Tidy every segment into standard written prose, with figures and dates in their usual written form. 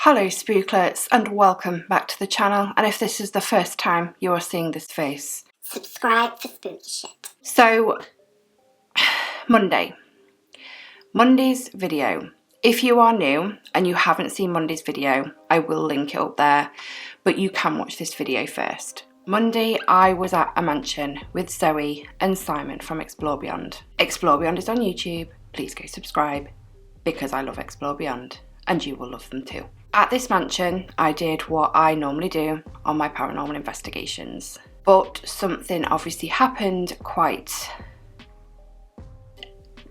Hello Spooklets and welcome back to the channel, and if this is the first time you are seeing this face, subscribe for spooky shit. So, Monday's video. If you are new and you haven't seen Monday's video, I will link it up there, but you can watch this video first. Monday, I was at a mansion with Zoe and Simon from Explore Beyond. Explore Beyond is on YouTube. Please go subscribe because I love Explore Beyond and you will love them too. At this mansion, I did what I normally do on my paranormal investigations, but something obviously happened quite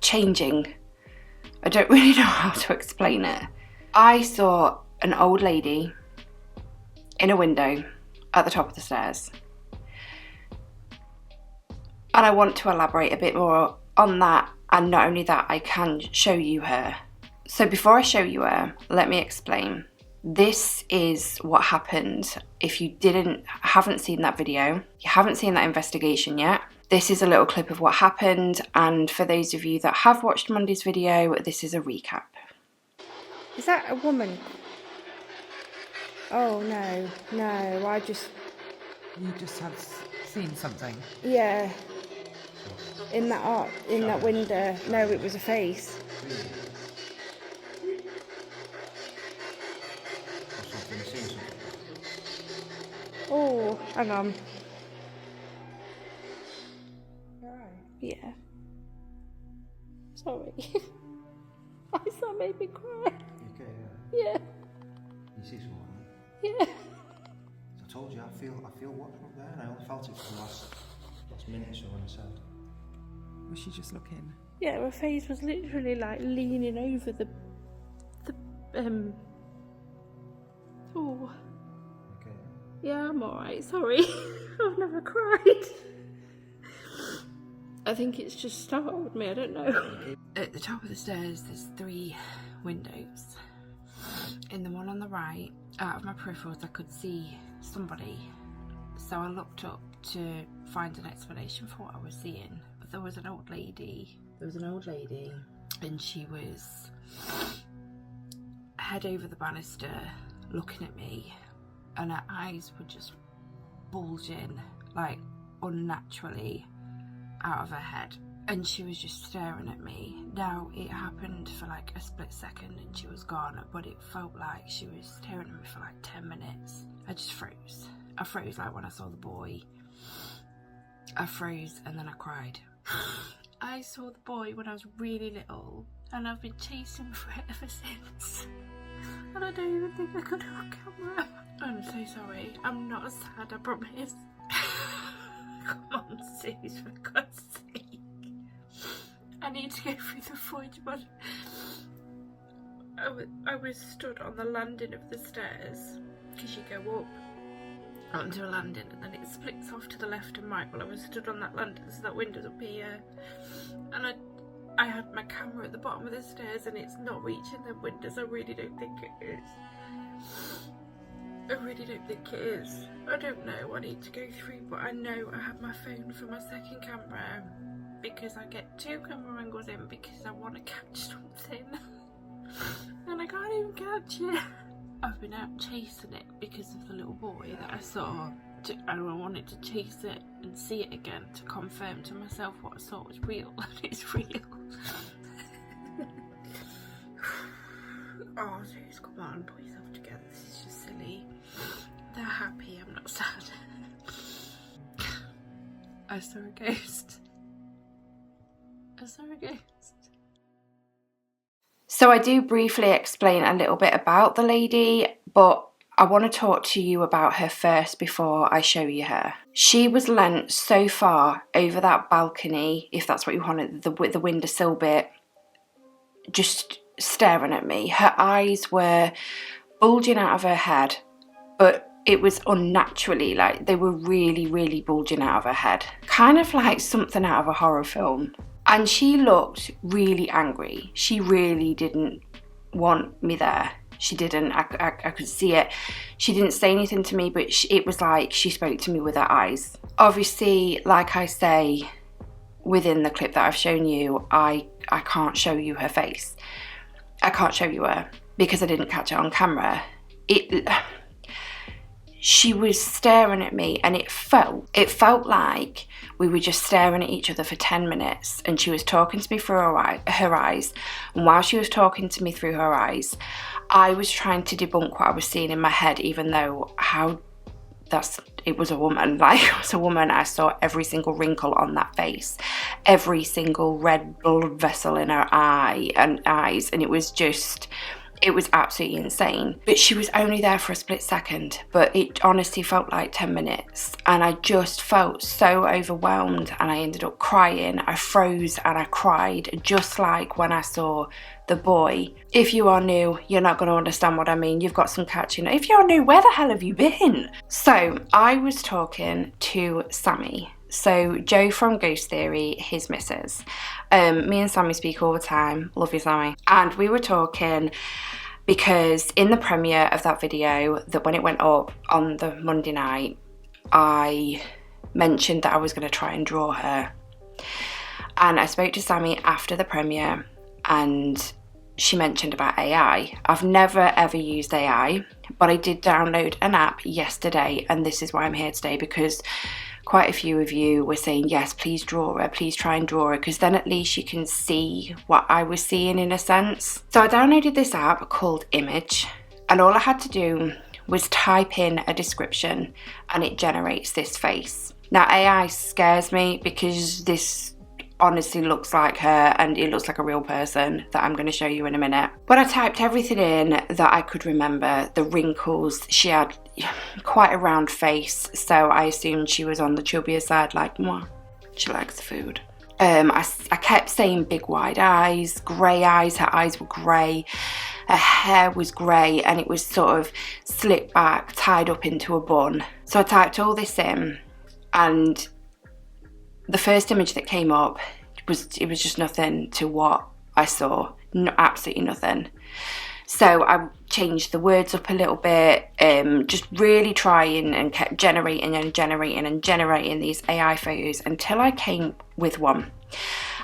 changing. I don't really know how to explain it. I saw an old lady in a window at the top of the stairs. And I want to elaborate a bit more on that, and not only that, I can show you her. So before I show you her, let me explain. This is what happened. If you haven't seen that video, you haven't seen that investigation yet, this is a little clip of what happened, and for those of you that have watched Monday's video, this is a recap. Is that a woman? Oh no, You just have seen something? Yeah. In that window. No, it was a face. Oh, hang on. Yeah. Sorry. That made me cry. You okay? Yeah. You see someone? Yeah. I told you, I feel what's up there, and I only felt it for the last minute or so when I said. Was she just looking? Yeah, her face was literally like leaning over the Oh. Okay. Yeah, I'm alright, sorry. I've never cried. I think it's just startled me, I don't know. At the top of the stairs, there's 3 windows. In the one on the right, out of my peripherals, I could see somebody. So I looked up to find an explanation for what I was seeing. But there was an old lady. And she was head over the banister looking at me, and her eyes were just bulging like unnaturally out of her head, and she was just staring at me. Now, it happened for like a split second and she was gone, but it felt like she was staring at me for like 10 minutes. I just froze. I froze like when I saw the boy. I froze and then I cried. I saw the boy when I was really little, and I've been chasing him for it ever since. And I don't even think I could have a camera. I'm so sorry. I'm not sad, I promise. Come on, sis, for God's sake. I need to go through the footage, but I was stood on the landing of the stairs, because you go up onto a landing and then it splits off to the left and right. Well, I was stood on that landing, so that window's up here, and I had my camera at the bottom of the stairs and it's not reaching the windows. I really don't think it is. I don't know. I need to go through, but I know I have my phone for my second camera because I get 2 camera angles in because I want to catch something and I can't even catch it. I've been out chasing it because of the little boy that I saw, and I wanted to chase it and see it again to confirm to myself what I saw was real, and it's real. Oh, jeez, come on, put yourself together. This is just silly. They're happy, I'm not sad. I saw a ghost. So I do briefly explain a little bit about the lady, but I want to talk to you about her first before I show you her. She was leant so far over that balcony, if that's what you wanted, the windowsill bit, just staring at me. Her eyes were bulging out of her head, but it was unnaturally, like they were really, really bulging out of her head. Kind of like something out of a horror film. And she looked really angry. She really didn't want me there. She didn't, I could see it. She didn't say anything to me, but it was like she spoke to me with her eyes. Obviously, like I say within the clip that I've shown you, I can't show you her face. I can't show you her because I didn't catch it on camera. she was staring at me, and it felt like we were just staring at each other for 10 minutes, and she was talking to me through her eyes, and while she was talking to me through her eyes, I was trying to debunk what I was seeing in my head, even though it was a woman. Like, it was a woman. I saw every single wrinkle on that face, every single red blood vessel in her eyes, and it was absolutely insane. But she was only there for a split second, but it honestly felt like 10 minutes, and I just felt so overwhelmed, and I ended up crying. I froze and I cried, just like when I saw the boy. If you are new, you're not going to understand what I mean. You've got some catching. If you're new, where the hell have you been? So I was talking to Sammy. So Joe from Ghost Theory, his missus. Me and Sammy speak all the time. Love you, Sammy. And we were talking because in the premiere of that video, that when it went up on the Monday night, I mentioned that I was going to try and draw her. And I spoke to Sammy after the premiere, and she mentioned about AI. I've never ever used AI, but I did download an app yesterday, and this is why I'm here today, because quite a few of you were saying, yes, please draw her, please try and draw her, because then at least you can see what I was seeing in a sense. So I downloaded this app called Image, and all I had to do was type in a description and it generates this face. Now AI scares me because this honestly looks like her, and it looks like a real person that I'm going to show you in a minute. But I typed everything in that I could remember. The wrinkles, she had quite a round face, so I assumed she was on the chubbier side, like moi. She likes the food. I kept saying big wide eyes, grey eyes. Her eyes were grey, her hair was grey, and it was sort of slicked back, tied up into a bun. So I typed all this in, and the first image that came up was just nothing to what I saw. No, absolutely nothing. So I changed the words up a little bit, just really trying, and kept generating these AI photos until I came with one.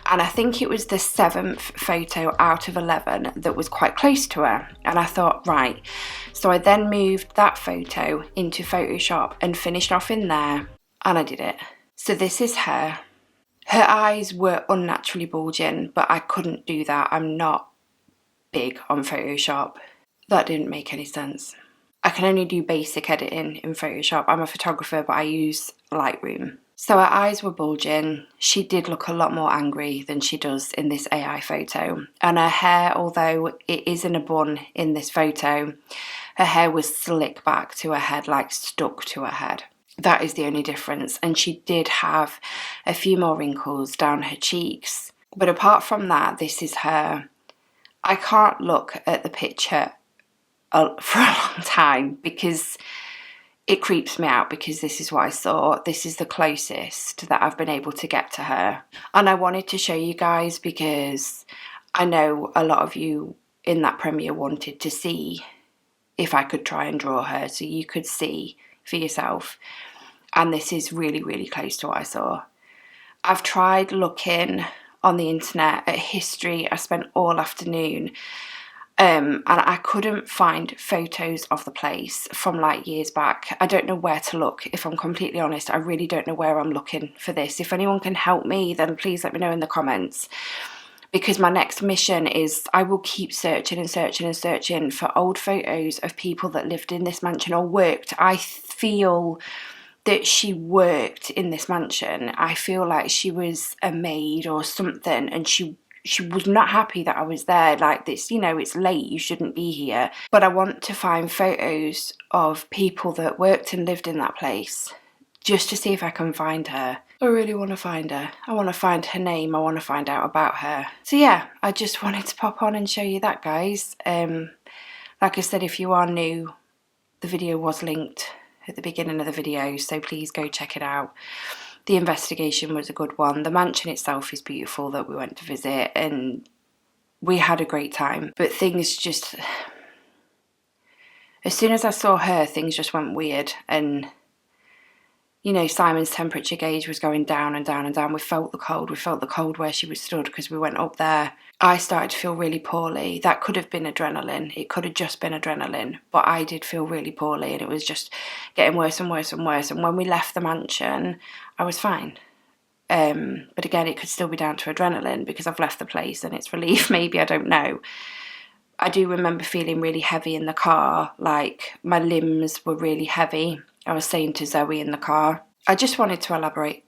And I think it was the 7th photo out of 11 that was quite close to her. And I thought, right. So I then moved that photo into Photoshop and finished off in there, and I did it. So this is her. Her eyes were unnaturally bulging, but I couldn't do that. I'm not big on Photoshop. That didn't make any sense. I can only do basic editing in Photoshop. I'm a photographer, but I use Lightroom. So her eyes were bulging. She did look a lot more angry than she does in this AI photo. And her hair, although it is in a bun in this photo, her hair was slicked back to her head, like stuck to her head. That is the only difference. And she did have a few more wrinkles down her cheeks. But apart from that, this is her. I can't look at the picture for a long time because it creeps me out, because this is what I saw. This is the closest that I've been able to get to her. And I wanted to show you guys because I know a lot of you in that premiere wanted to see if I could try and draw her so you could see for yourself. And this is really, really close to what I saw. I've tried looking on the internet at history. I spent all afternoon and I couldn't find photos of the place from like years back. I don't know where to look, if I'm completely honest. I really don't know where I'm looking for this. If anyone can help me, then please let me know in the comments. Because my next mission is I will keep searching and searching and searching for old photos of people that lived in this mansion or worked. I feel that she worked in this mansion. I feel like she was a maid or something, and she was not happy that I was there. Like, this, you know, it's late, you shouldn't be here. But I want to find photos of people that worked and lived in that place, just to see if I can find her. I really want to find her. I want to find her name. I want to find out about her. So yeah, I just wanted to pop on and show you that, guys. Like I said, if you are new, the video was linked at the beginning of the video, so please go check it out. The investigation was a good one. The mansion itself is beautiful that we went to visit, and we had a great time. But things just, as soon as I saw her, things just went weird, and you know, Simon's temperature gauge was going down and down and down. We felt the cold. We felt the cold where she was stood because we went up there. I started to feel really poorly. That could have been adrenaline. It could have just been adrenaline. But I did feel really poorly, and it was just getting worse and worse and worse. And when we left the mansion, I was fine. But again, it could still be down to adrenaline because I've left the place and it's relief, maybe, I don't know. I do remember feeling really heavy in the car, like my limbs were really heavy. I was saying to Zoe in the car. I just wanted to elaborate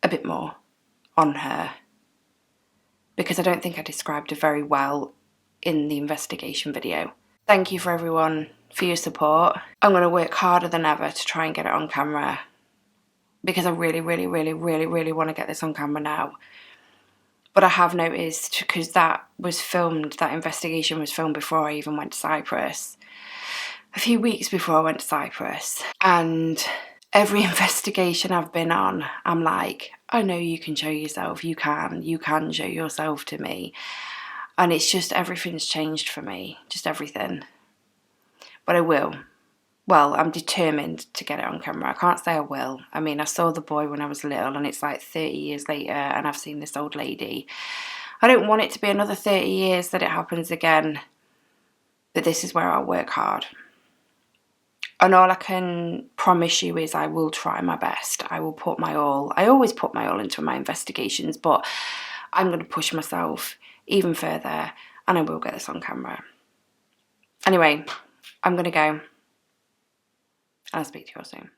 a bit more on her because I don't think I described her very well in the investigation video. Thank you for everyone for your support. I'm going to work harder than ever to try and get it on camera because I really want to get this on camera now. But I have noticed, because that was filmed, that investigation was filmed before I even went to Cyprus. A few weeks before I went to Cyprus. And every investigation I've been on, I'm like, I know you can show yourself. You can show yourself to me. And it's just, everything's changed for me. Just everything. But I will. Well, I'm determined to get it on camera. I can't say I will. I mean, I saw the boy when I was little and it's like 30 years later and I've seen this old lady. I don't want it to be another 30 years that it happens again. But this is where I'll work hard. And all I can promise you is I will try my best. I will put my all. I always put my all into my investigations, but I'm going to push myself even further and I will get this on camera. Anyway, I'm going to go. I'll speak to you all soon.